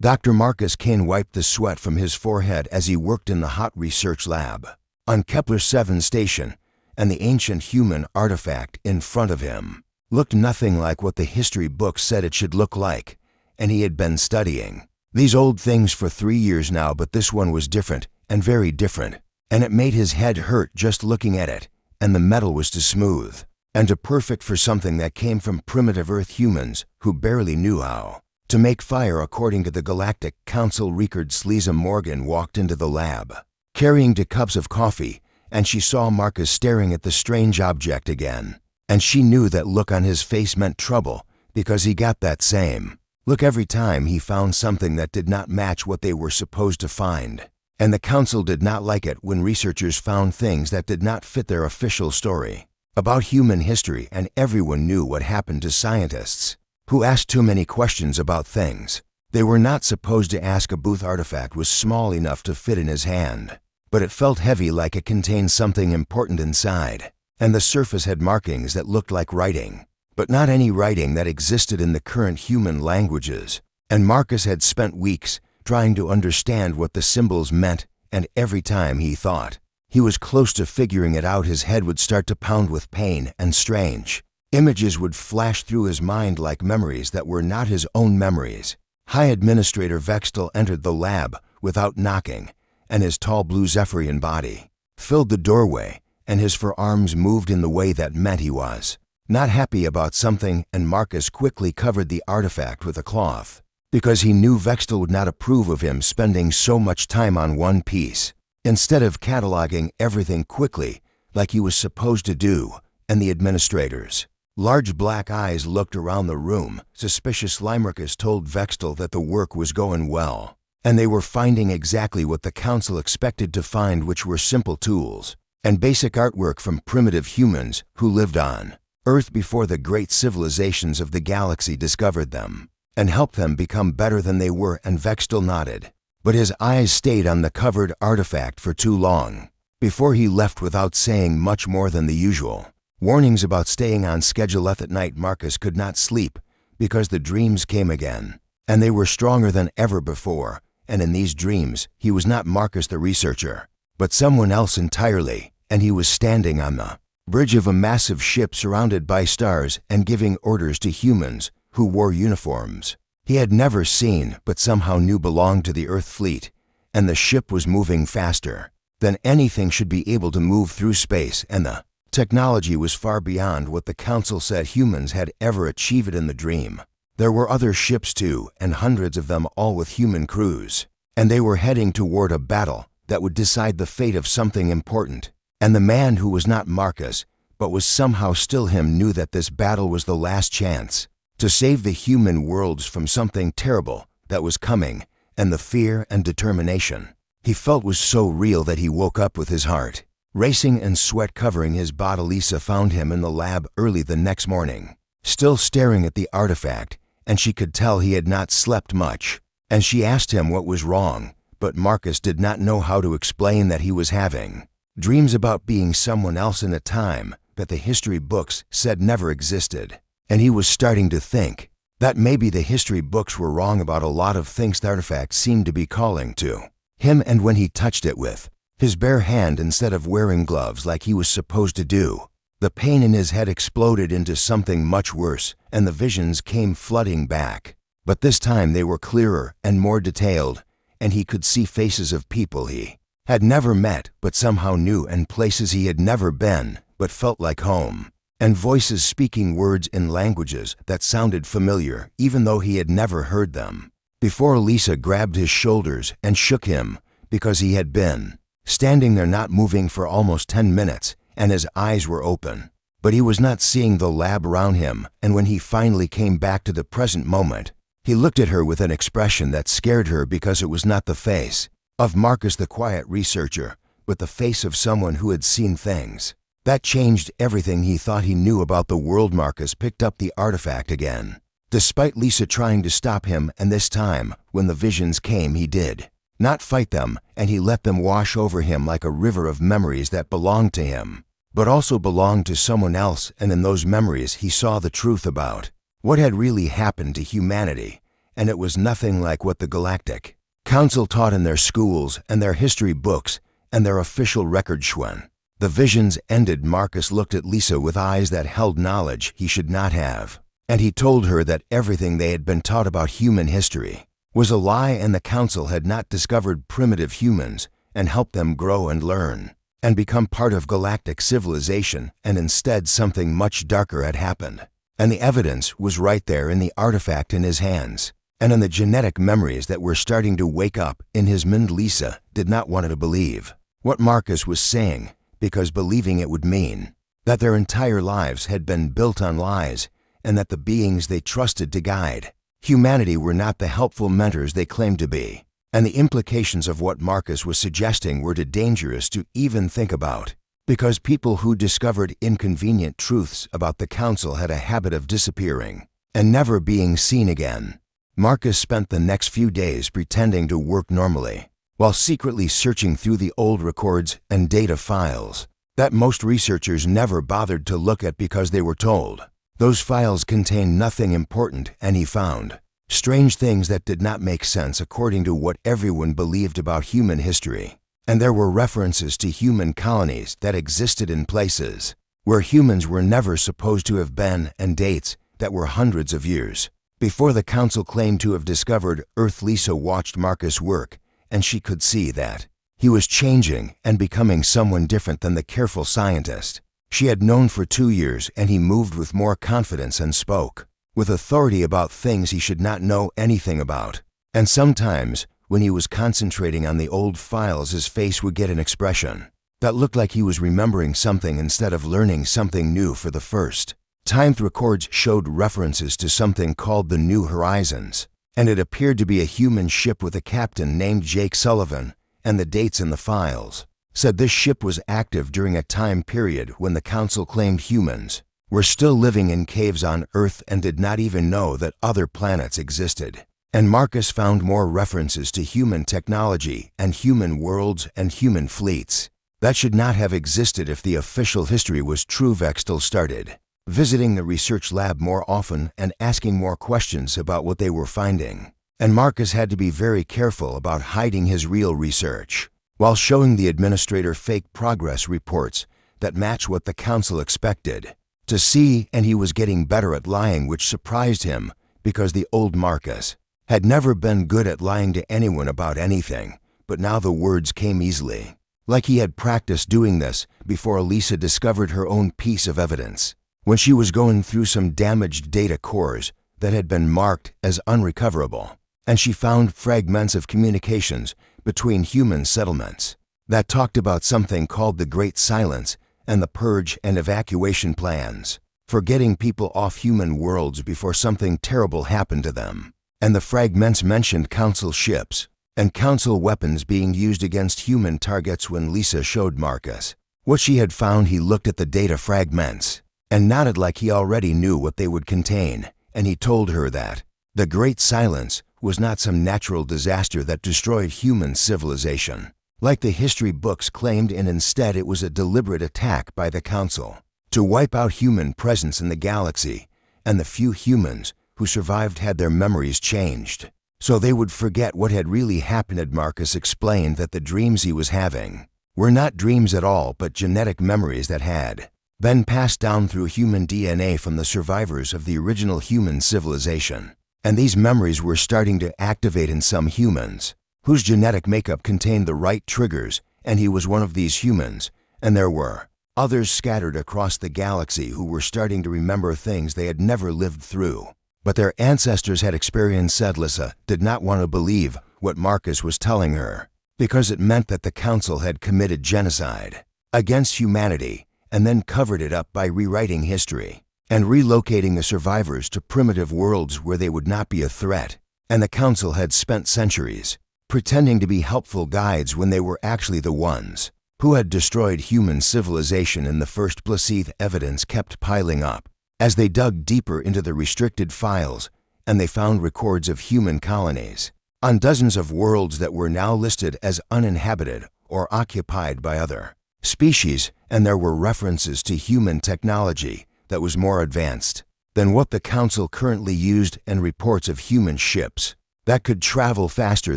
Dr. Marcus Kane wiped the sweat from his forehead as he worked in the hot research lab on Kepler 7 station, and the ancient human artifact in front of him looked nothing like what the history books said it should look like, and he had been studying these old things for 3 years now, but this one was different, and very different, and it made his head hurt just looking at it, and the metal was too smooth, and too perfect for something that came from primitive Earth humans who barely knew how to make fire according to the Galactic Council. Rickard Sleeza Morgan walked into the lab, carrying 2 cups of coffee, and she saw Marcus staring at the strange object again. And she knew that look on his face meant trouble, because he got that same look every time he found something that did not match what they were supposed to find. And the council did not like it when researchers found things that did not fit their official story about human history, and everyone knew what happened to scientists who asked too many questions about things they were not supposed to ask. A Booth artifact was small enough to fit in his hand, but it felt heavy, like it contained something important inside, and the surface had markings that looked like writing, but not any writing that existed in the current human languages. And Marcus had spent weeks trying to understand what the symbols meant, and every time he thought he was close to figuring it out, his head would start to pound with pain, and strange images would flash through his mind like memories that were not his own memories. High Administrator Vextel entered the lab without knocking, and his tall blue Zephyrian body filled the doorway, and his forearms moved in the way that meant he was not happy about something. And Marcus quickly covered the artifact with a cloth, because he knew Vextel would not approve of him spending so much time on one piece, instead of cataloging everything quickly like he was supposed to do. And the administrators' large black eyes looked around the room. Suspicious. Marcus told Vextel that the work was going well, and they were finding exactly what the council expected to find, which were simple tools and basic artwork from primitive humans who lived on Earth before the great civilizations of the galaxy discovered them and helped them become better than they were. And Vextel nodded, but his eyes stayed on the covered artifact for too long before he left without saying much more than the usual warnings about staying on schedule. At night, Marcus could not sleep because the dreams came again, and they were stronger than ever before. And in these dreams, he was not Marcus the researcher, but someone else entirely, and he was standing on the bridge of a massive ship surrounded by stars and giving orders to humans who wore uniforms he had never seen but somehow knew belonged to the Earth fleet. And the ship was moving faster than anything should be able to move through space, and the technology was far beyond what the council said humans had ever achieved in the dream. There were other ships too, and hundreds of them, all with human crews, and they were heading toward a battle that would decide the fate of something important. And the man who was not Marcus, but was somehow still him, knew that this battle was the last chance to save the human worlds from something terrible that was coming, and the fear and determination he felt was so real that he woke up with his heart racing and sweat covering his body. Lisa found him in the lab early the next morning, still staring at the artifact, and she could tell he had not slept much. And she asked him what was wrong, but Marcus did not know how to explain that he was having dreams about being someone else in a time that the history books said never existed. And he was starting to think that maybe the history books were wrong about a lot of things the artifact seemed to be calling to him. And when he touched it with his bare hand instead of wearing gloves like he was supposed to do, the pain in his head exploded into something much worse, and the visions came flooding back. But this time they were clearer and more detailed, and he could see faces of people he had never met but somehow knew, and places he had never been but felt like home, and voices speaking words in languages that sounded familiar even though he had never heard them before. Lisa grabbed his shoulders and shook him, because he had been standing there not moving for almost 10 minutes, and his eyes were open, but he was not seeing the lab around him. And when he finally came back to the present moment, he looked at her with an expression that scared her, because it was not the face of Marcus the quiet researcher, but the face of someone who had seen things that changed everything he thought he knew about the world. Marcus picked up the artifact again, despite Lisa trying to stop him, and this time, when the visions came, he did not fight them, and he let them wash over him like a river of memories that belonged to him, but also belonged to someone else. And in those memories he saw the truth about what had really happened to humanity, and it was nothing like what the Galactic Council taught in their schools and their history books and their official records. When the visions ended, Marcus looked at Lisa with eyes that held knowledge he should not have, and he told her that everything they had been taught about human history was a lie, and the Council had not discovered primitive humans and helped them grow and learn and become part of galactic civilization, and instead something much darker had happened. And the evidence was right there in the artifact in his hands, and in the genetic memories that were starting to wake up in his mind. Lisa did not want to believe what Marcus was saying, because believing it would mean that their entire lives had been built on lies, and that the beings they trusted to guide humanity were not the helpful mentors they claimed to be. And the implications of what Marcus was suggesting were too dangerous to even think about, because people who discovered inconvenient truths about the Council had a habit of disappearing and never being seen again. Marcus spent the next few days pretending to work normally, while secretly searching through the old records and data files that most researchers never bothered to look at because they were told those files contained nothing important, and he found strange things that did not make sense according to what everyone believed about human history. And there were references to human colonies that existed in places where humans were never supposed to have been, and dates that were hundreds of years before the Council claimed to have discovered Earth. Lisa watched Marcus work, and she could see that he was changing and becoming someone different than the careful scientist she had known for 2 years, and he moved with more confidence and spoke with authority about things he should not know anything about. And sometimes, when he was concentrating on the old files, his face would get an expression that looked like he was remembering something instead of learning something new for the first time. The records showed references to something called the New Horizons, and it appeared to be a human ship with a captain named Jake Sullivan, and the dates in the files said this ship was active during a time period when the Council claimed humans were still living in caves on Earth and did not even know that other planets existed. And Marcus found more references to human technology and human worlds and human fleets that should not have existed if the official history was true. Vextel started visiting the research lab more often and asking more questions about what they were finding. And Marcus had to be very careful about hiding his real research while showing the administrator fake progress reports that match what the Council expected to see, and he was getting better at lying, which surprised him because the old Marcus had never been good at lying to anyone about anything, but now the words came easily, like he had practiced doing this before Lisa discovered her own piece of evidence when she was going through some damaged data cores that had been marked as unrecoverable, and she found fragments of communications between human settlements that talked about something called the Great Silence and the purge and evacuation plans for getting people off human worlds before something terrible happened to them. And the fragments mentioned Council ships and Council weapons being used against human targets. When Lisa showed Marcus what she had found, he looked at the data fragments and nodded like he already knew what they would contain, and he told her that the Great Silence was not some natural disaster that destroyed human civilization like the history books claimed, and instead it was a deliberate attack by the Council to wipe out human presence in the galaxy, and the few humans who survived had their memories changed so they would forget what had really happened. Marcus explained that the dreams he was having were not dreams at all, but genetic memories that had been passed down through human DNA from the survivors of the original human civilization. And these memories were starting to activate in some humans whose genetic makeup contained the right triggers, and he was one of these humans. And there were others scattered across the galaxy who were starting to remember things they had never lived through, but their ancestors had experienced. Lisa did not want to believe what Marcus was telling her, because it meant that the Council had committed genocide against humanity and then covered it up by rewriting history and relocating the survivors to primitive worlds where they would not be a threat. And the Council had spent centuries pretending to be helpful guides when they were actually the ones who had destroyed human civilization in the first place. Evidence kept piling up as they dug deeper into the restricted files, and they found records of human colonies on dozens of worlds that were now listed as uninhabited or occupied by other species, and there were references to human technology that was more advanced than what the Council currently used, and reports of human ships that could travel faster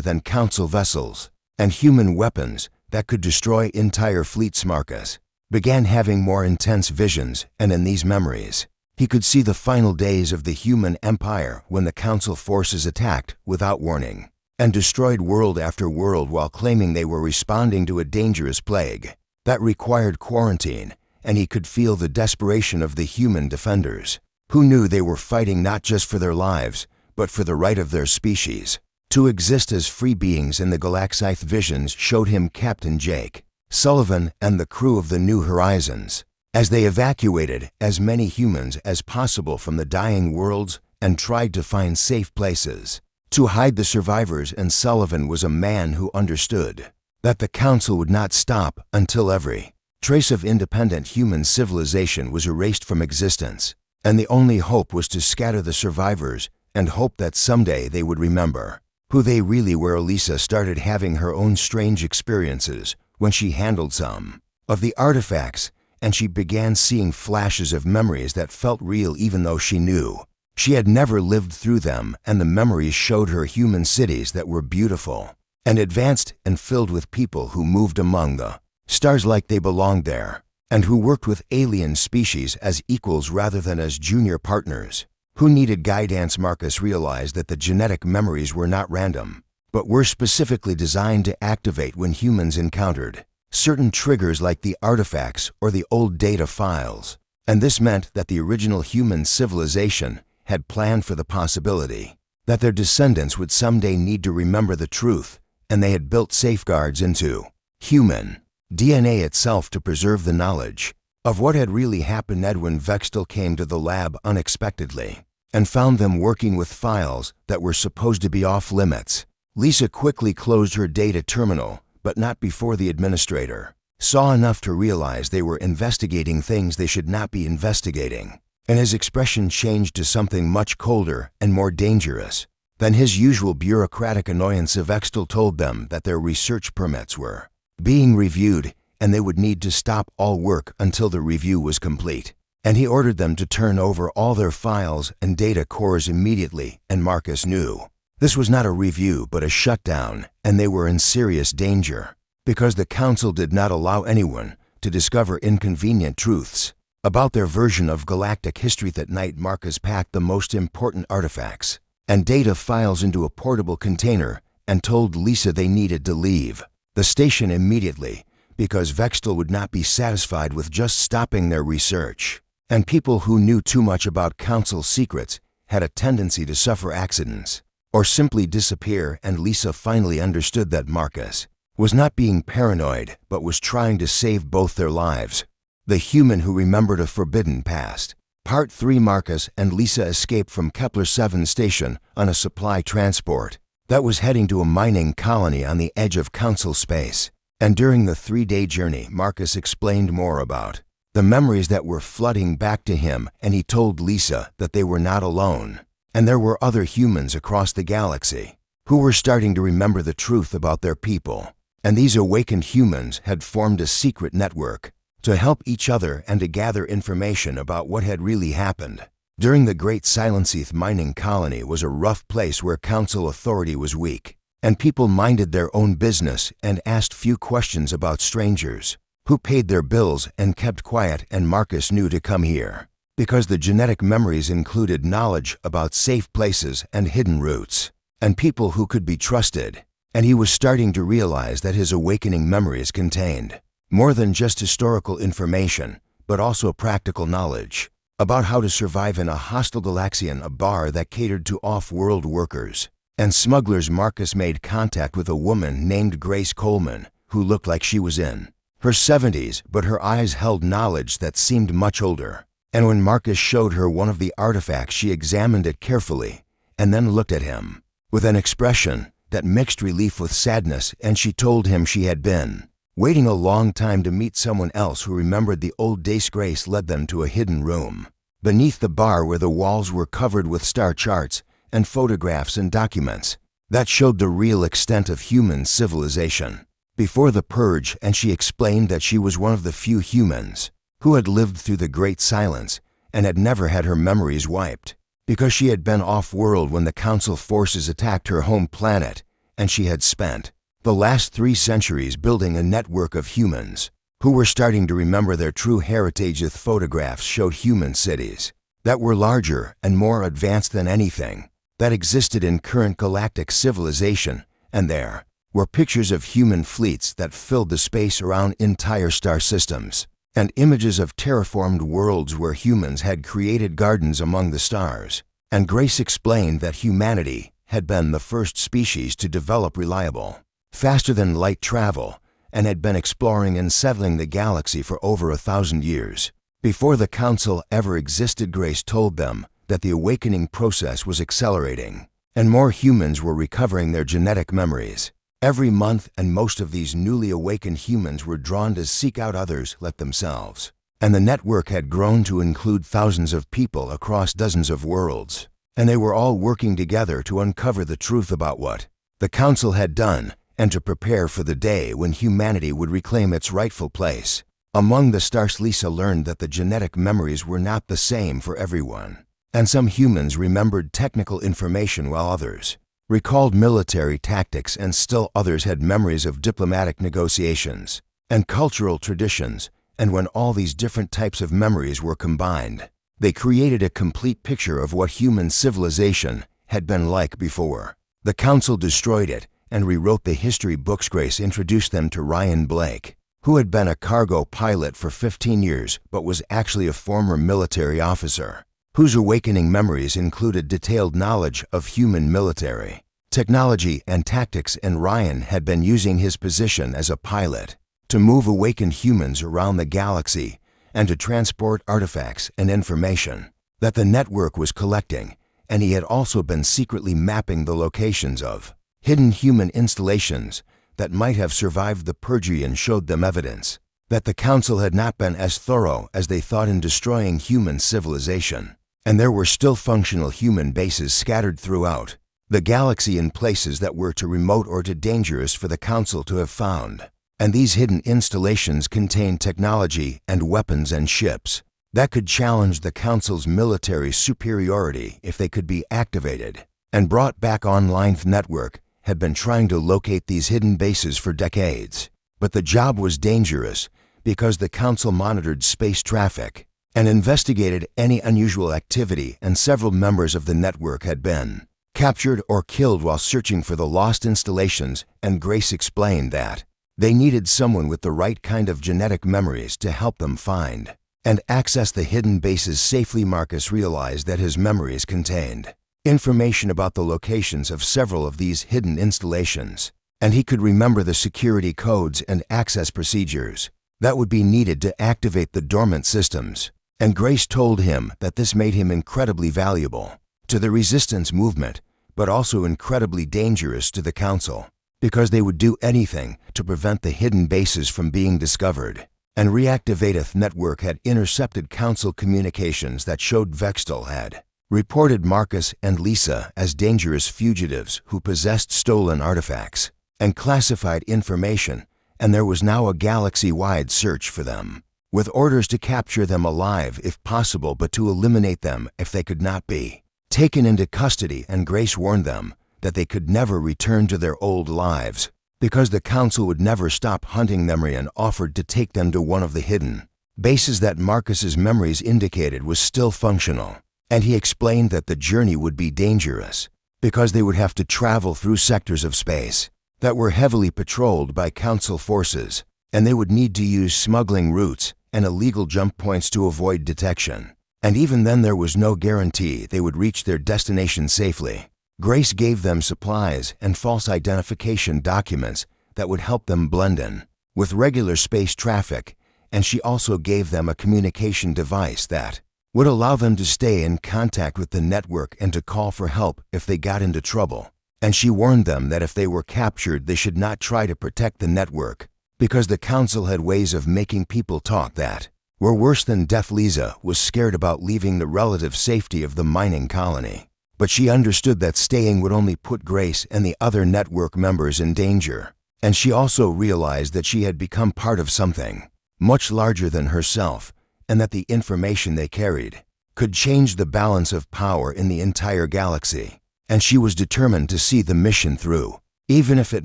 than Council vessels, and human weapons that could destroy entire fleets. Marcus began having more intense visions, and in these memories, he could see the final days of the human empire when the Council forces attacked without warning and destroyed world after world while claiming they were responding to a dangerous plague that required quarantine, and he could feel the desperation of the human defenders, who knew they were fighting not just for their lives, but for the right of their species to exist as free beings. In the Galactic visions showed him Captain Jake Sullivan and the crew of the New Horizons as they evacuated as many humans as possible from the dying worlds and tried to find safe places to hide the survivors. And Sullivan was a man who understood that the Council would not stop until every trace of independent human civilization was erased from existence, and the only hope was to scatter the survivors and hope that someday they would remember who they really were. Lisa started having her own strange experiences when she handled some of the artifacts, and she began seeing flashes of memories that felt real even though she knew she had never lived through them, and the memories showed her human cities that were beautiful and advanced and filled with people who moved among the stars like they belonged there, and who worked with alien species as equals rather than as junior partners who needed guidance. Marcus realized that the genetic memories were not random, but were specifically designed to activate when humans encountered certain triggers like the artifacts or the old data files, and this meant that the original human civilization had planned for the possibility that their descendants would someday need to remember the truth, and they had built safeguards into human DNA itself to preserve the knowledge of what had really happened. Edwin Vextel came to the lab unexpectedly and found them working with files that were supposed to be off limits. Lisa quickly closed her data terminal, but not before the administrator saw enough to realize they were investigating things they should not be investigating, and his expression changed to something much colder and more dangerous than his usual bureaucratic annoyance. Vextel told them that their research permits were being reviewed, and they would need to stop all work until the review was complete, and he ordered them to turn over all their files and data cores immediately. And Marcus knew this was not a review but a shutdown, and they were in serious danger because the Council did not allow anyone to discover inconvenient truths about their version of galactic history. That night, Marcus packed the most important artifacts and data files into a portable container and told Lisa they needed to leave the station immediately because Vextel would not be satisfied with just stopping their research, and people who knew too much about Council secrets had a tendency to suffer accidents or simply disappear. And Lisa finally understood that Marcus was not being paranoid but was trying to save both their lives. The Human Who Remembered a Forbidden Past. Part 3. Marcus and Lisa escaped from Kepler 7 station on a supply transport that was heading to a mining colony on the edge of Council space. And during the 3-day journey, Marcus explained more about the memories that were flooding back to him, and he told Lisa that they were not alone, and there were other humans across the galaxy who were starting to remember the truth about their people. And these awakened humans had formed a secret network to help each other and to gather information about what had really happened. During the Great Silenceth mining colony was a rough place where Council authority was weak, and people minded their own business and asked few questions about strangers who paid their bills and kept quiet. And Marcus knew to come here because the genetic memories included knowledge about safe places and hidden routes and people who could be trusted, and he was starting to realize that his awakening memories contained more than just historical information, but also practical knowledge about how to survive in a hostile Galaxian, a bar that catered to off-world workers and smugglers. Marcus made contact with a woman named Grace Coleman, who looked like she was in her 70s, but her eyes held knowledge that seemed much older. And when Marcus showed her one of the artifacts, she examined it carefully and then looked at him with an expression that mixed relief with sadness, and she told him she had been waiting a long time to meet someone else who remembered the old days. Grace led them to a hidden room beneath the bar where the walls were covered with star charts and photographs and documents that showed the real extent of human civilization before the purge. And she explained that she was one of the few humans who had lived through the Great Silence, and had never had her memories wiped, because she had been off-world when the Council forces attacked her home planet, and she had spent the last 3 centuries building a network of humans who were starting to remember their true heritage. The photographs showed human cities that were larger and more advanced than anything that existed in current galactic civilization, and there were pictures of human fleets that filled the space around entire star systems, and images of terraformed worlds where humans had created gardens among the stars. And Grace explained that humanity had been the first species to develop reliable, faster-than-light travel, and had been exploring and settling the galaxy for over 1,000 years. Before the Council ever existed, Grace told them that the awakening process was accelerating, and more humans were recovering their genetic memories every month, and most of these newly awakened humans were drawn to seek out others like themselves. And the network had grown to include thousands of people across dozens of worlds, and they were all working together to uncover the truth about what the Council had done and to prepare for the day when humanity would reclaim its rightful place among the stars. Lisa learned that the genetic memories were not the same for everyone, and some humans remembered technical information while others recalled military tactics, and still others had memories of diplomatic negotiations and cultural traditions. And when all these different types of memories were combined, they created a complete picture of what human civilization had been like before. The Council destroyed it and rewrote the history books. Grace introduced them to Ryan Blake, who had been a cargo pilot for 15 years but was actually a former military officer, whose awakening memories included detailed knowledge of human military technology and tactics. And Ryan had been using his position as a pilot to move awakened humans around the galaxy and to transport artifacts and information that the network was collecting, and he had also been secretly mapping the locations of hidden human installations that might have survived the purgery, and showed them evidence that the Council had not been as thorough as they thought in destroying human civilization. And there were still functional human bases scattered throughout the galaxy in places that were too remote or too dangerous for the Council to have found. And these hidden installations contained technology and weapons and ships that could challenge the Council's military superiority if they could be activated and brought back online. The network had been trying to locate these hidden bases for decades, but the job was dangerous because the Council monitored space traffic and investigated any unusual activity, and several members of the network had been captured or killed while searching for the lost installations. And Grace explained that they needed someone with the right kind of genetic memories to help them find and access the hidden bases safely. Marcus realized that his memories contained information about the locations of several of these hidden installations, and he could remember the security codes and access procedures that would be needed to activate the dormant systems. And Grace told him that this made him incredibly valuable to the resistance movement, but also incredibly dangerous to the Council, because they would do anything to prevent the hidden bases from being discovered. And reactivated network had intercepted Council communications that showed Vextal had reported Marcus and Lisa as dangerous fugitives who possessed stolen artifacts and classified information, and there was now a galaxy-wide search for them, with orders to capture them alive if possible, but to eliminate them if they could not be taken into custody. And Grace warned them that they could never return to their old lives because the Council would never stop hunting them, and offered to take them to one of the hidden bases that Marcus's memories indicated was still functional. And he explained that the journey would be dangerous because they would have to travel through sectors of space that were heavily patrolled by Council forces, and they would need to use smuggling routes and illegal jump points to avoid detection. And even then, there was no guarantee they would reach their destination safely. Grace gave them supplies and false identification documents that would help them blend in with regular space traffic, and she also gave them a communication device that would allow them to stay in contact with the network and to call for help if they got into trouble. And she warned them that if they were captured, they should not try to protect the network, because the Council had ways of making people talk that were worse than death. Lisa was scared about leaving the relative safety of the mining colony, but she understood that staying would only put Grace and the other network members in danger. And she also realized that she had become part of something much larger than herself, and that the information they carried could change the balance of power in the entire galaxy, and she was determined to see the mission through, even if it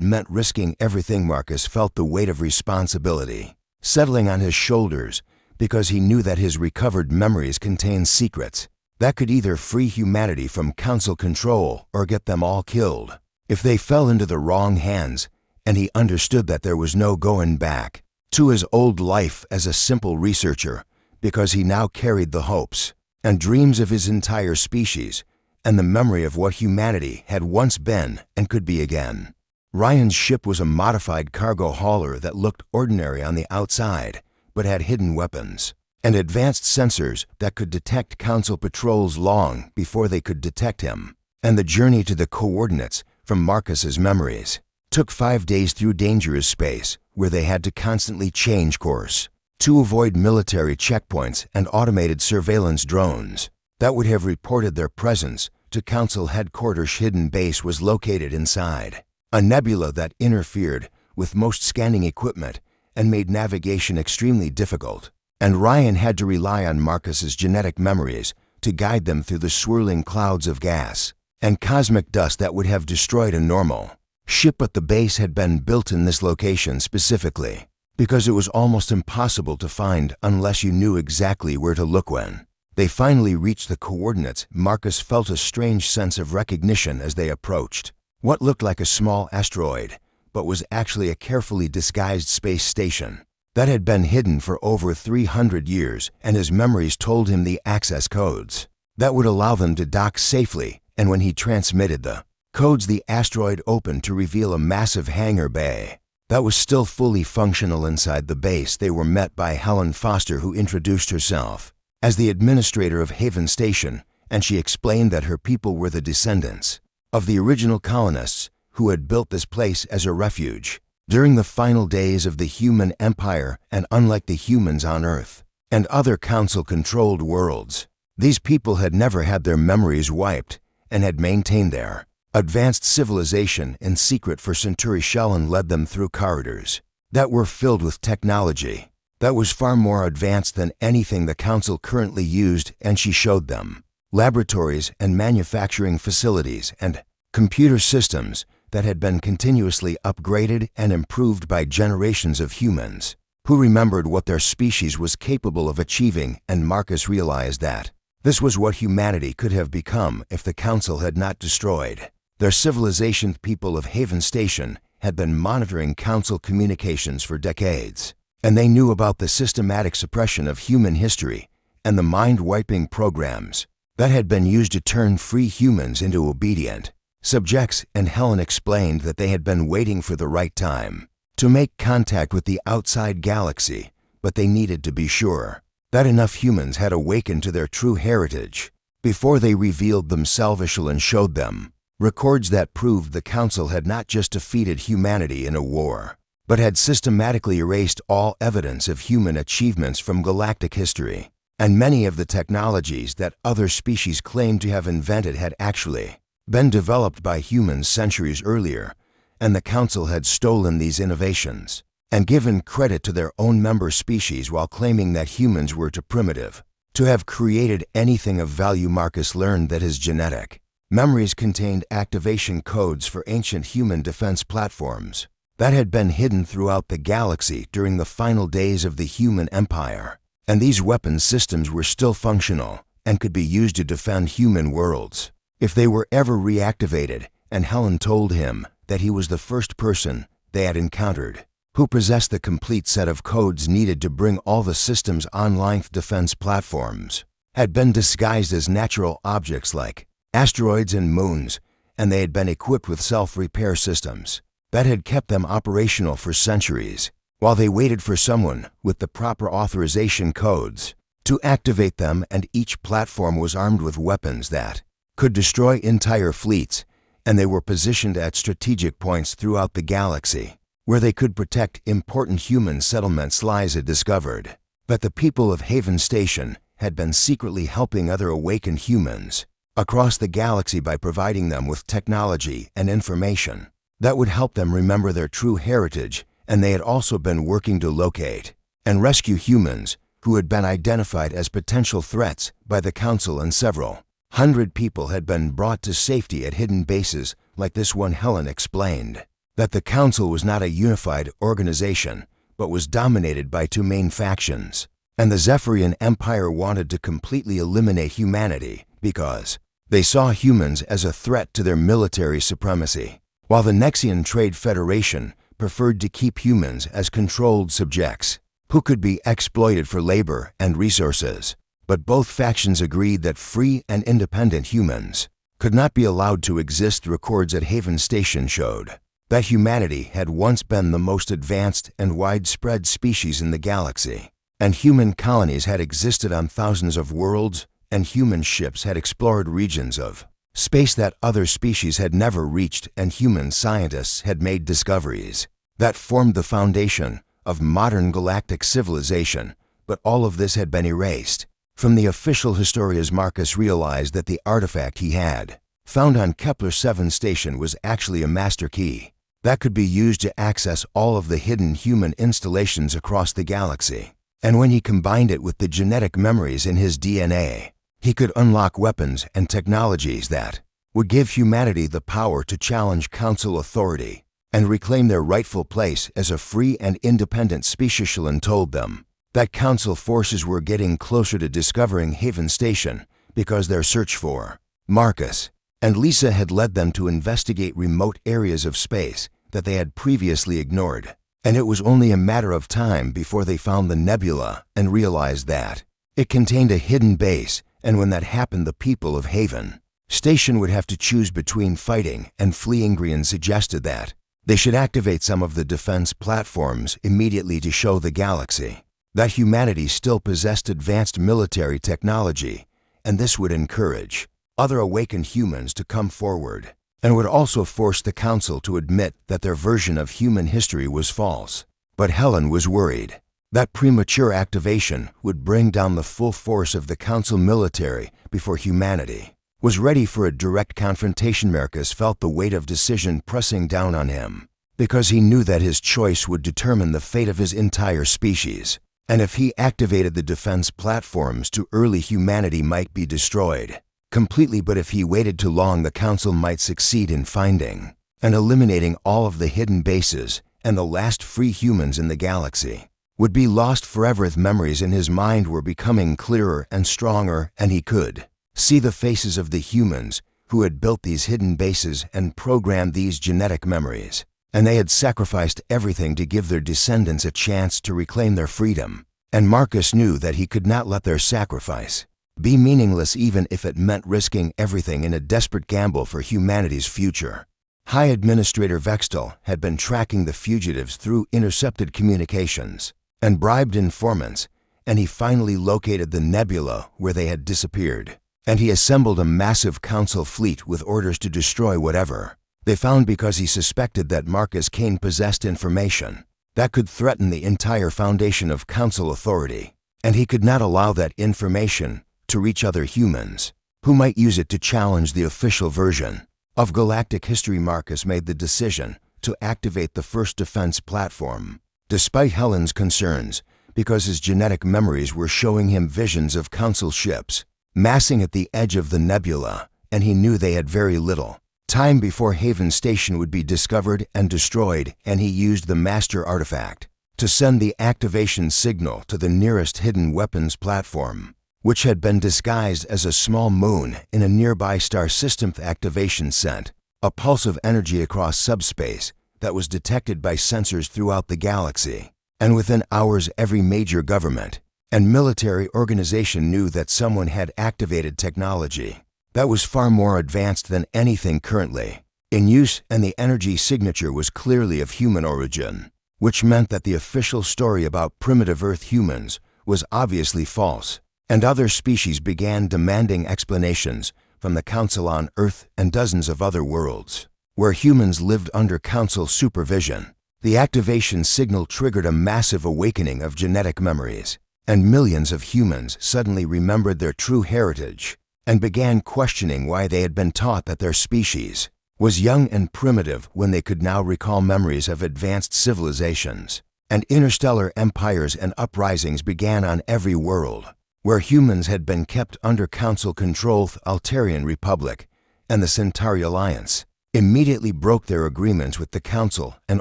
meant risking everything. Marcus felt the weight of responsibility settling on his shoulders because he knew that his recovered memories contained secrets that could either free humanity from council control or get them all killed if they fell into the wrong hands, and he understood that there was no going back to his old life as a simple researcher, because he now carried the hopes and dreams of his entire species and the memory of what humanity had once been and could be again. Ryan's ship was a modified cargo hauler that looked ordinary on the outside, but had hidden weapons and advanced sensors that could detect council patrols long before they could detect him. And the journey to the coordinates from Marcus's memories took 5 days through dangerous space, where they had to constantly change course to avoid military checkpoints and automated surveillance drones that would have reported their presence to Council headquarters. Hidden base was located inside a nebula that interfered with most scanning equipment and made navigation extremely difficult, and Ryan had to rely on Marcus's genetic memories to guide them through the swirling clouds of gas and cosmic dust that would have destroyed a normal ship. But the base had been built in this location specifically because it was almost impossible to find unless you knew exactly where to look. When they finally reached the coordinates, Marcus felt a strange sense of recognition as they approached what looked like a small asteroid, but was actually a carefully disguised space station that had been hidden for over 300 years, and his memories told him the access codes that would allow them to dock safely. And when he transmitted the codes, the asteroid opened to reveal a massive hangar bay that was still fully functional. Inside the base, they were met by Helen Foster, who introduced herself as the administrator of Haven Station, and she explained that her people were the descendants of the original colonists who had built this place as a refuge during the final days of the human empire. And unlike the humans on Earth and other council-controlled worlds, these people had never had their memories wiped and had maintained their advanced civilization in secret for centuries. Shellen led them through corridors that were filled with technology that was far more advanced than anything the council currently used, and she showed them laboratories and manufacturing facilities and computer systems that had been continuously upgraded and improved by generations of humans who remembered what their species was capable of achieving. And Marcus realized that this was what humanity could have become if the Council had not destroyed their civilization. People of Haven Station had been monitoring Council communications for decades, and they knew about the systematic suppression of human history and the mind-wiping programs that had been used to turn free humans into obedient subjects. And Helen explained that they had been waiting for the right time to make contact with the outside galaxy, but they needed to be sure that enough humans had awakened to their true heritage before they revealed themselves. And showed them records that proved the Council had not just defeated humanity in a war, but had systematically erased all evidence of human achievements from galactic history. And many of the technologies that other species claimed to have invented had actually been developed by humans centuries earlier, and the Council had stolen these innovations and given credit to their own member species while claiming that humans were too primitive to have created anything of value. Marcus learned that his genetic memories contained activation codes for ancient human defense platforms that had been hidden throughout the galaxy during the final days of the human empire, and these weapon systems were still functional and could be used to defend human worlds if they were ever reactivated. And Helen told him that he was the first person they had encountered who possessed the complete set of codes needed to bring all the systems online. Defense platforms had been disguised as natural objects like asteroids and moons, and they had been equipped with self-repair systems that had kept them operational for centuries, while they waited for someone with the proper authorization codes to activate them. And each platform was armed with weapons that could destroy entire fleets, and they were positioned at strategic points throughout the galaxy where they could protect important human settlements. Lies had discovered that the people of Haven Station had been secretly helping other awakened humans across the galaxy by providing them with technology and information that would help them remember their true heritage, and they had also been working to locate and rescue humans who had been identified as potential threats by the Council, and several hundred people had been brought to safety at hidden bases like this one. Helen explained that the Council was not a unified organization, but was dominated by two main factions, and the Zephyrian Empire wanted to completely eliminate humanity because they saw humans as a threat to their military supremacy, while the Nexian Trade Federation preferred to keep humans as controlled subjects who could be exploited for labor and resources. But both factions agreed that free and independent humans could not be allowed to exist. Records at Haven Station showed that humanity had once been the most advanced and widespread species in the galaxy, and human colonies had existed on thousands of worlds, and human ships had explored regions of space that other species had never reached, and human scientists had made discoveries that formed the foundation of modern galactic civilization. But all of this had been erased from the official history as Marcus realized that the artifact he had found on Kepler 7 station was actually a master key that could be used to access all of the hidden human installations across the galaxy. And when he combined it with the genetic memories in his DNA, he could unlock weapons and technologies that would give humanity the power to challenge Council authority and reclaim their rightful place as a free and independent species. Sheldon told them that Council forces were getting closer to discovering Haven Station because their search for Marcus and Lisa had led them to investigate remote areas of space that they had previously ignored. And it was only a matter of time before they found the nebula and realized that it contained a hidden base, and when that happened, the people of Haven Station would have to choose between fighting and fleeing. Grian suggested that they should activate some of the defense platforms immediately to show the galaxy that humanity still possessed advanced military technology, and this would encourage other awakened humans to come forward, and would also force the Council to admit that their version of human history was false. But Helen was worried that premature activation would bring down the full force of the Council military before humanity was ready for a direct confrontation. Marcus felt the weight of decision pressing down on him, because he knew that his choice would determine the fate of his entire species, and if he activated the defense platforms too early, humanity might be destroyed completely. But if he waited too long, the Council might succeed in finding and eliminating all of the hidden bases, and the last free humans in the galaxy would be lost forever. His memories in his mind were becoming clearer and stronger, and he could see the faces of the humans who had built these hidden bases and programmed these genetic memories, and they had sacrificed everything to give their descendants a chance to reclaim their freedom. And Marcus knew that he could not let their sacrifice be meaningless, even if it meant risking everything in a desperate gamble for humanity's future. High Administrator Vextel had been tracking the fugitives through intercepted communications and bribed informants, and he finally located the nebula where they had disappeared. And he assembled a massive Council fleet with orders to destroy whatever they found, because he suspected that Marcus Kane possessed information that could threaten the entire foundation of Council authority, and he could not allow that information to reach other humans who might use it to challenge the official version of galactic history. Marcus made the decision to activate the first defense platform, despite Helen's concerns, because his genetic memories were showing him visions of Council ships massing at the edge of the nebula, and he knew they had very little time before Haven Station would be discovered and destroyed. And he used the master artifact to send the activation signal to the nearest hidden weapons platform, which had been disguised as a small moon in a nearby star system. The activation sent a pulse of energy across subspace that was detected by sensors throughout the galaxy, and within hours every major government and military organization knew that someone had activated technology that was far more advanced than anything currently in use, and the energy signature was clearly of human origin, which meant that the official story about primitive Earth humans was obviously false, and other species began demanding explanations from the Council on Earth and dozens of other worlds where humans lived under Council supervision. The activation signal triggered a massive awakening of genetic memories, and millions of humans suddenly remembered their true heritage and began questioning why they had been taught that their species was young and primitive when they could now recall memories of advanced civilizations. and interstellar empires and uprisings began on every world. Where humans had been kept under council control, the Altarian Republic and the Centauri Alliance immediately broke their agreements with the council and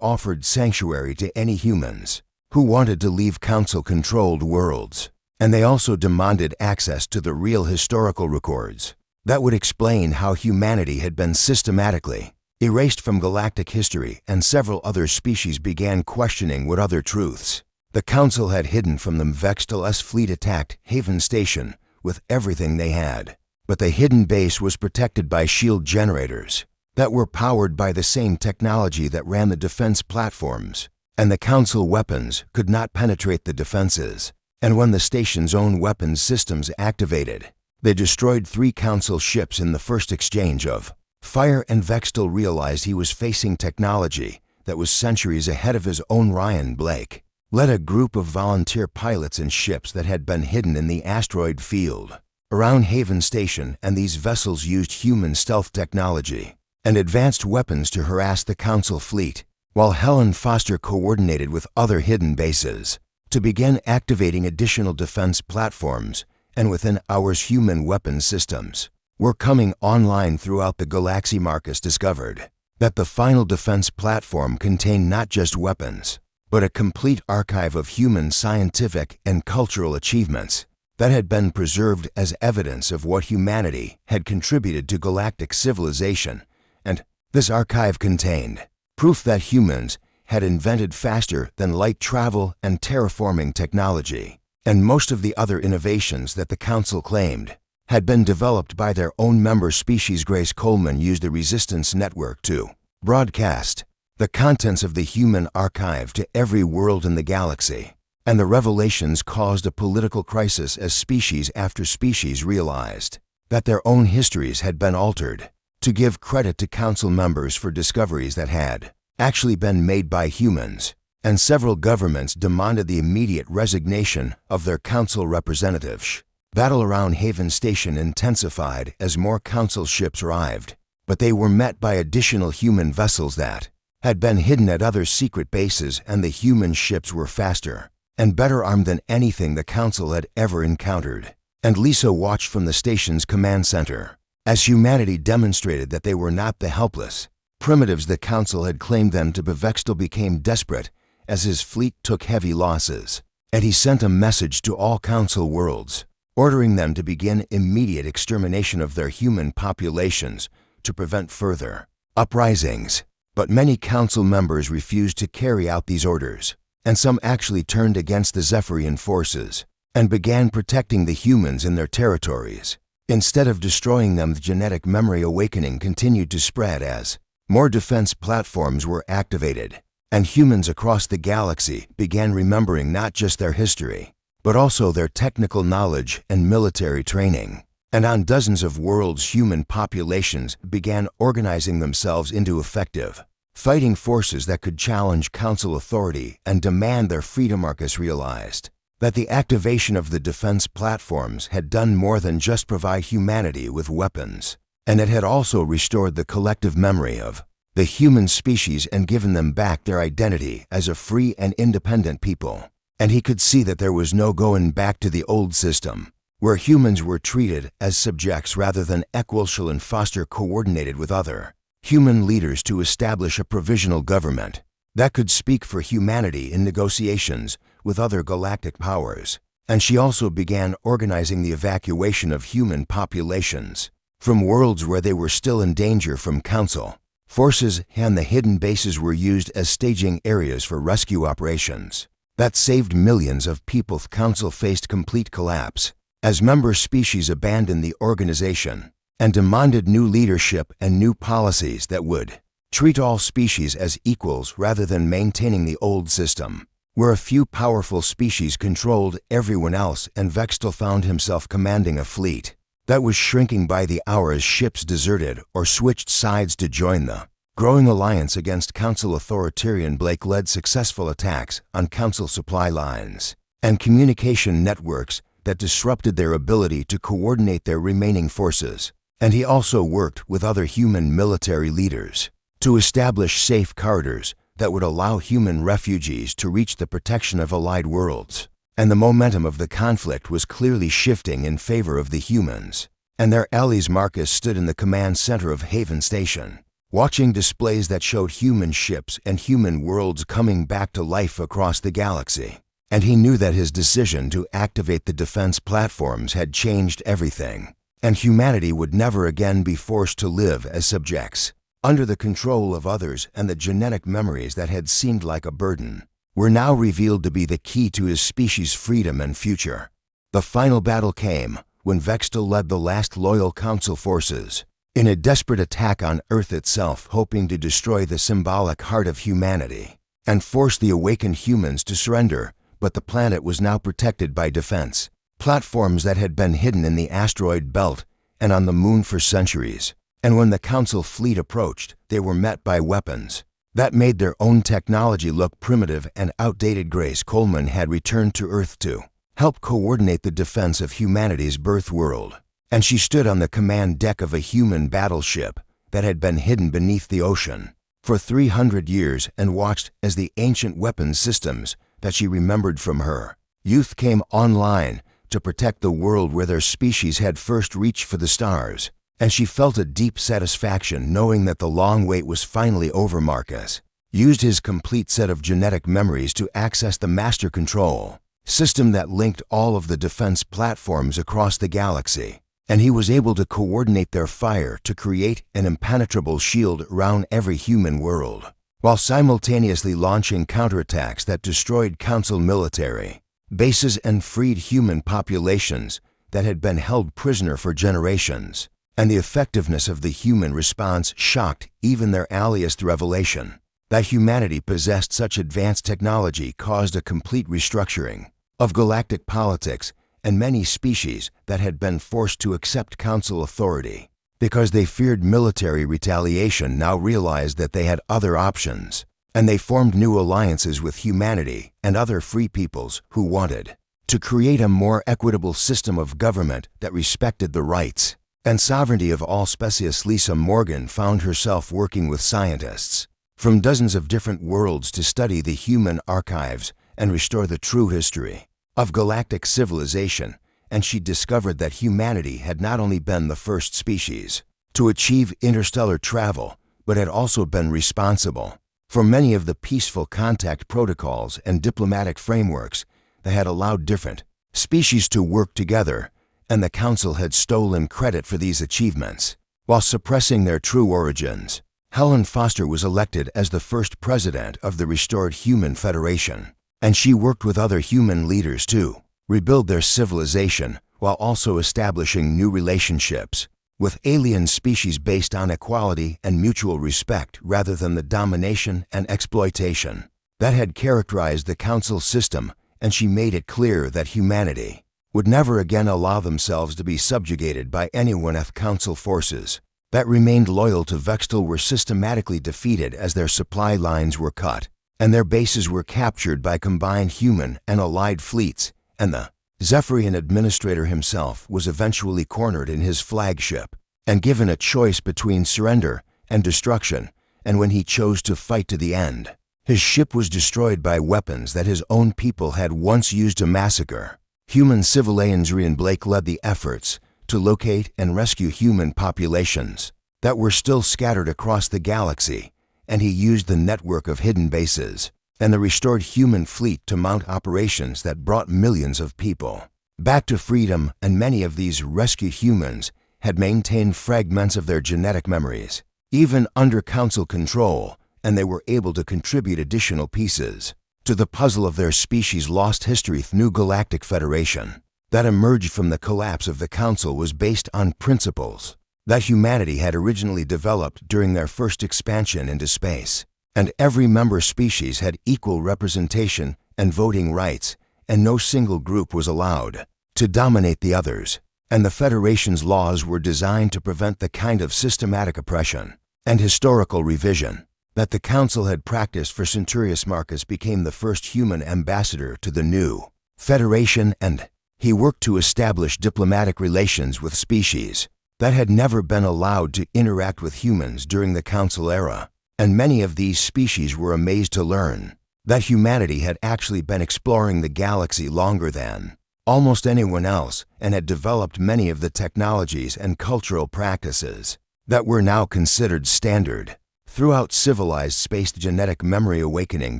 offered sanctuary to any humans who wanted to leave council-controlled worlds. And they also demanded access to the real historical records that would explain how humanity had been systematically erased from galactic history, and several other species began questioning what other truths the council had hidden from them. Vextal's fleet attacked Haven Station with everything they had, but the hidden base was protected by shield generators that were powered by the same technology that ran the defense platforms, and the council weapons could not penetrate the defenses. And when the station's own weapons systems activated, they destroyed 3 council ships in the first exchange of fire, and Vextal realized he was facing technology that was centuries ahead of his own. Ryan Blake led a group of volunteer pilots in ships that had been hidden in the asteroid field around Haven Station, and these vessels used human stealth technology and advanced weapons to harass the council fleet, while Helen Foster coordinated with other hidden bases to begin activating additional defense platforms. And within hours, human weapon systems were coming online throughout the galaxy. Marcus discovered that the final defense platform contained not just weapons, but a complete archive of human scientific and cultural achievements that had been preserved as evidence of what humanity had contributed to galactic civilization. And this archive contained proof that humans had invented faster than light travel and terraforming technology, and most of the other innovations that the council claimed had been developed by their own member species. Grace Coleman used the Resistance Network to broadcast the contents of the human archive to every world in the galaxy, and the revelations caused a political crisis as species after species realized that their own histories had been altered to give credit to council members for discoveries that had actually been made by humans, and several governments demanded the immediate resignation of their council representatives. Battle around Haven Station intensified as more council ships arrived, but they were met by additional human vessels that had been hidden at other secret bases, and the human ships were faster and better armed than anything the council had ever encountered. And Lisa watched from the station's command center as humanity demonstrated that they were not the helpless primitives the council had claimed them to be. Vextal became desperate as his fleet took heavy losses, and he sent a message to all council worlds, ordering them to begin immediate extermination of their human populations to prevent further uprisings. But many council members refused to carry out these orders, and some actually turned against the Zephyrian forces and began protecting the humans in their territories. Instead of destroying them, the genetic memory awakening continued to spread as more defense platforms were activated, and humans across the galaxy began remembering not just their history, but also their technical knowledge and military training. And on dozens of worlds, human populations began organizing themselves into effective fighting forces that could challenge council authority and demand their freedom. Marcus realized that the activation of the defense platforms had done more than just provide humanity with weapons, and it had also restored the collective memory of the human species and given them back their identity as a free and independent people. And he could see that there was no going back to the old system, where humans were treated as subjects rather than equals. And Foster coordinated with other human leaders to establish a provisional government that could speak for humanity in negotiations with other galactic powers. And she also began organizing the evacuation of human populations from worlds where they were still in danger from council forces, and the hidden bases were used as staging areas for rescue operations that saved millions of people. The council faced complete collapse as member species abandoned the organization and demanded new leadership and new policies that would treat all species as equals rather than maintaining the old system, where a few powerful species controlled everyone else. And Vextal found himself commanding a fleet that was shrinking by the hour as ships deserted or switched sides to join the growing alliance against council. Authoritarian Blake led successful attacks on council supply lines and communication networks that disrupted their ability to coordinate their remaining forces. And he also worked with other human military leaders to establish safe corridors that would allow human refugees to reach the protection of allied worlds. And the momentum of the conflict was clearly shifting in favor of the humans. And their allies. Marcus stood in the command center of Haven Station, watching displays that showed human ships and human worlds coming back to life across the galaxy. And he knew that his decision to activate the defense platforms had changed everything, and humanity would never again be forced to live as subjects, under the control of others, and the genetic memories that had seemed like a burden were now revealed to be the key to his species' freedom and future. The final battle came when Vextal led the last loyal Council forces in a desperate attack on Earth itself, hoping to destroy the symbolic heart of humanity and force the awakened humans to surrender. But the planet was now protected by defense platforms that had been hidden in the asteroid belt and on the moon for centuries. And when the Council fleet approached, they were met by weapons that made their own technology look primitive and outdated. Grace Coleman had returned to Earth to help coordinate the defense of humanity's birth world, and she stood on the command deck of a human battleship that had been hidden beneath the ocean for 300 years and watched as the ancient weapons systems that she remembered from her youth came online to protect the world where their species had first reached for the stars. And she felt a deep satisfaction knowing that the long wait was finally over. Marcus used his complete set of genetic memories to access the master control system that linked all of the defense platforms across the galaxy, and he was able to coordinate their fire to create an impenetrable shield around every human world, while simultaneously launching counterattacks that destroyed Council military bases and freed human populations that had been held prisoner for generations. And the effectiveness of the human response shocked even their allies. The revelation that humanity possessed such advanced technology caused a complete restructuring of galactic politics, and many species that had been forced to accept Council authority because they feared military retaliation now realized that they had other options, and they formed new alliances with humanity and other free peoples who wanted to create a more equitable system of government that respected the rights and sovereignty of all species. Lisa Morgan found herself working with scientists from dozens of different worlds to study the human archives and restore the true history of galactic civilization, and she discovered that humanity had not only been the first species to achieve interstellar travel, but had also been responsible for many of the peaceful contact protocols and diplomatic frameworks that had allowed different species to work together. And the Council had stolen credit for these achievements while suppressing their true origins. Helen Foster was elected as the first president of the restored Human Federation, and she worked with other human leaders to rebuild their civilization while also establishing new relationships with alien species based on equality and mutual respect rather than the domination and exploitation that had characterized the Council system. And she made it clear that humanity would never again allow themselves to be subjugated by anyone. If Council forces that remained loyal to Vextal were systematically defeated as their supply lines were cut, and their bases were captured by combined human and allied fleets, and the Zephyrian administrator himself was eventually cornered in his flagship and given a choice between surrender and destruction, and when he chose to fight to the end, his ship was destroyed by weapons that his own people had once used to massacre human civilians. Rian Blake led the efforts to locate and rescue human populations that were still scattered across the galaxy, and he used the network of hidden bases and the restored human fleet to mount operations that brought millions of people back to freedom. And many of these rescued humans had maintained fragments of their genetic memories, even under Council control, and they were able to contribute additional pieces to the puzzle of their species' lost history. The new Galactic Federation that emerged from the collapse of the Council was based on principles that humanity had originally developed during their first expansion into space, and every member species had equal representation and voting rights, and no single group was allowed to dominate the others. And the Federation's laws were designed to prevent the kind of systematic oppression and historical revision that the Council had practiced for centuries. Marcus became the first human ambassador to the new Federation, and he worked to establish diplomatic relations with species that had never been allowed to interact with humans during the Council era. And many of these species were amazed to learn that humanity had actually been exploring the galaxy longer than almost anyone else and had developed many of the technologies and cultural practices that were now considered standard. Throughout civilized space, the genetic memory awakening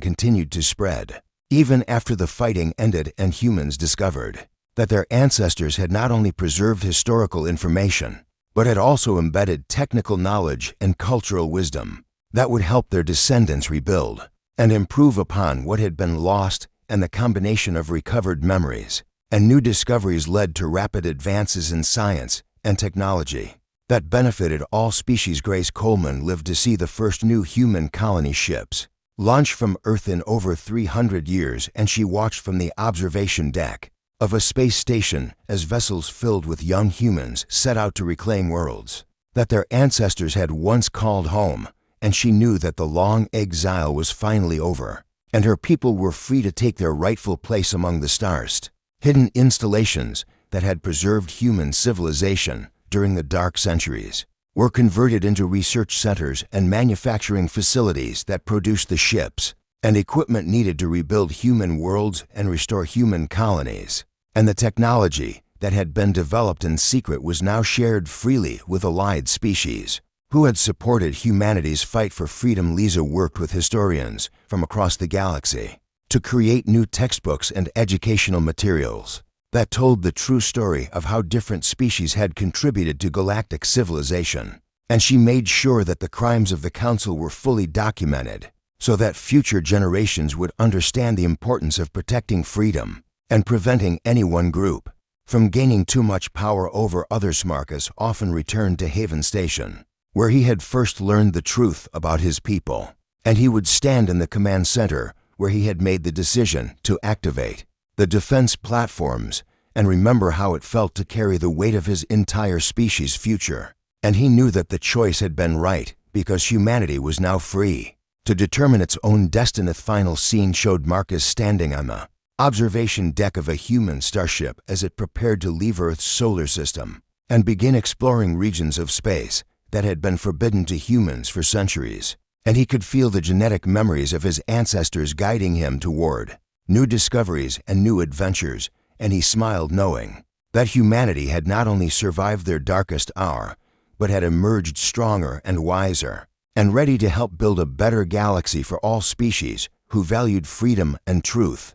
continued to spread, even after the fighting ended and humans discovered that their ancestors had not only preserved historical information, but had also embedded technical knowledge and cultural wisdom that would help their descendants rebuild and improve upon what had been lost. And the combination of recovered memories and new discoveries led to rapid advances in science and technology that benefited all species. Grace Coleman lived to see the first new human colony ships launch from Earth in over 300 years, and she watched from the observation deck of a space station as vessels filled with young humans set out to reclaim worlds that their ancestors had once called home. And she knew that the long exile was finally over, and her people were free to take their rightful place among the stars. Hidden installations that had preserved human civilization during the dark centuries were converted into research centers and manufacturing facilities that produced the ships and equipment needed to rebuild human worlds and restore human colonies. And the technology that had been developed in secret was now shared freely with allied species who had supported humanity's fight for freedom. Lisa worked with historians from across the galaxy to create new textbooks and educational materials that told the true story of how different species had contributed to galactic civilization. And she made sure that the crimes of the Council were fully documented so that future generations would understand the importance of protecting freedom and preventing any one group from gaining too much power over others. Marcus often returned to Haven Station, where he had first learned the truth about his people, and he would stand in the command center where he had made the decision to activate the defense platforms and remember how it felt to carry the weight of his entire species' future. And he knew that the choice had been right because humanity was now free to determine its own destiny. The final scene showed Marcus standing on the observation deck of a human starship as it prepared to leave Earth's solar system and begin exploring regions of space that had been forbidden to humans for centuries. And he could feel the genetic memories of his ancestors guiding him toward new discoveries and new adventures, and he smiled knowing that humanity had not only survived their darkest hour, but had emerged stronger and wiser, and ready to help build a better galaxy for all species who valued freedom and truth.